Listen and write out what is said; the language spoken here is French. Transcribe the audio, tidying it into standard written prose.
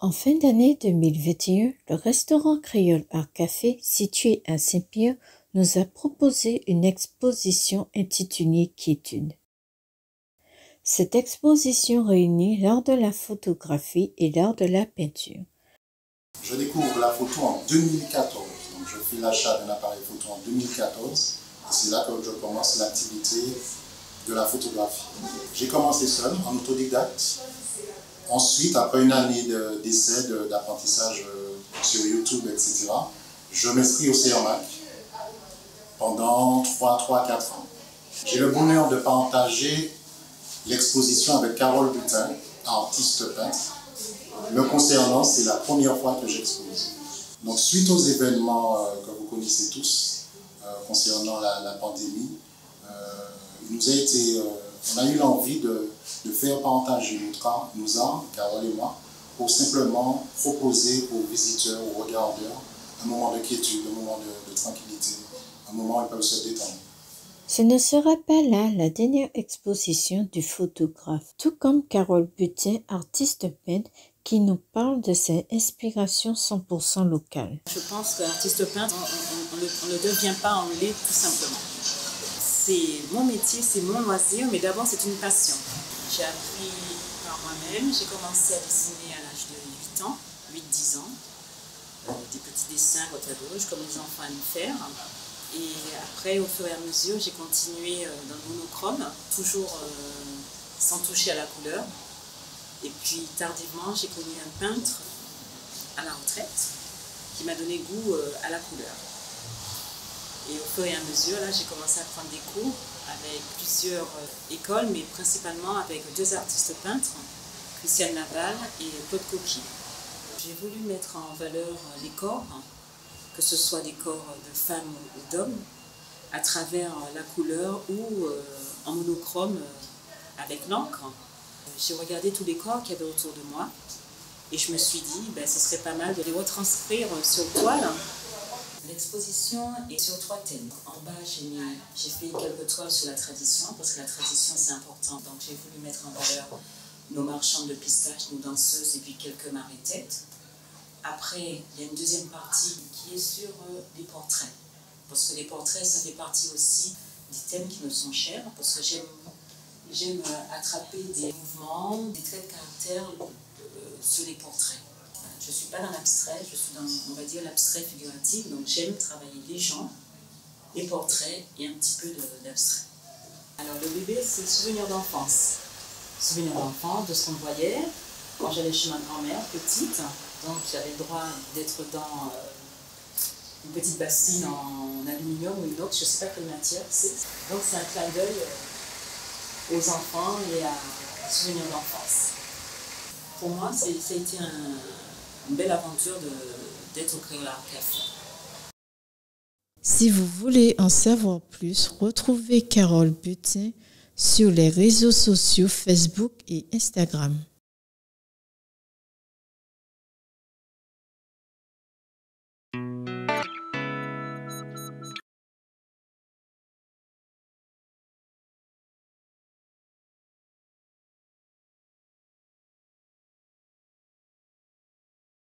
En fin d'année 2021, le restaurant Créole Art Café, situé à Saint-Pierre, nous a proposé une exposition intitulée Quiétude. Cette exposition réunit l'art de la photographie et l'art de la peinture. Je découvre la photo en 2014, donc je fais l'achat d'un appareil photo en 2014 et c'est là que je commence l'activité de la photographie. J'ai commencé seul, en autodidacte. Ensuite, après une année d'essai, d'apprentissage sur YouTube, etc., je m'inscris au CERMAC pendant 3-4 ans. J'ai le bonheur de partager l'exposition avec Carole Butin, artiste peintre. Me concernant, c'est la première fois que j'expose. Donc, suite aux événements que vous connaissez tous concernant la pandémie, on a eu l'envie de faire partager nos arts, Carole et moi, pour simplement proposer aux visiteurs, aux regardeurs, un moment de quiétude, un moment de tranquillité, un moment où ils peuvent se détendre. Ce ne sera pas là la dernière exposition du photographe, tout comme Carole Butin, artiste peintre, qui nous parle de ses inspirations 100% locales. Je pense qu'un artiste peintre, on ne devient pas, on l'est tout simplement. C'est mon métier, c'est mon loisir, mais d'abord c'est une passion. J'ai appris par moi-même, j'ai commencé à dessiner à l'âge de 8 ans, 8-10 ans, des petits dessins à droite à gauche, comme les enfants aiment faire. Et après, au fur et à mesure, j'ai continué dans le monochrome, toujours sans toucher à la couleur. Et puis tardivement, j'ai connu un peintre à la retraite qui m'a donné goût à la couleur. Et au fur et à mesure, là, j'ai commencé à prendre des cours avec plusieurs écoles, mais principalement avec 2 artistes peintres, Christiane Laval et Claude Coquille. J'ai voulu mettre en valeur les corps, que ce soit des corps de femmes ou d'hommes, à travers la couleur ou en monochrome avec l'encre. J'ai regardé tous les corps qu'il y avait autour de moi et je me suis dit ce serait pas mal de les retranscrire sur toile. L'exposition est sur 3 thèmes. En bas, j'ai fait quelques toiles sur la tradition, parce que la tradition c'est important. Donc j'ai voulu mettre en valeur nos marchandes de pistaches, nos danseuses et puis quelques maris-têtes. Après, il y a une deuxième partie qui est sur les portraits. Parce que les portraits, ça fait partie aussi des thèmes qui me sont chers, parce que j'aime attraper des mouvements, des traits de caractère sur les portraits. Je ne suis pas dans l'abstrait, je suis dans, on va dire, l'abstrait figuratif, donc j'aime travailler les gens, les portraits et un petit peu d'abstrait. Alors le bébé, c'est le souvenir d'enfance. Souvenir d'enfance, de ce qu'on voyait quand j'allais chez ma grand-mère, petite. Donc j'avais le droit d'être dans une petite bassine en aluminium ou inox, je ne sais pas quelle matière c'est. Donc c'est un clin d'œil aux enfants et à souvenirs d'enfance. Pour moi, ça a été une belle aventure d'être au Créole Art Café. Si vous voulez en savoir plus, retrouvez Carole Butin sur les réseaux sociaux Facebook et Instagram.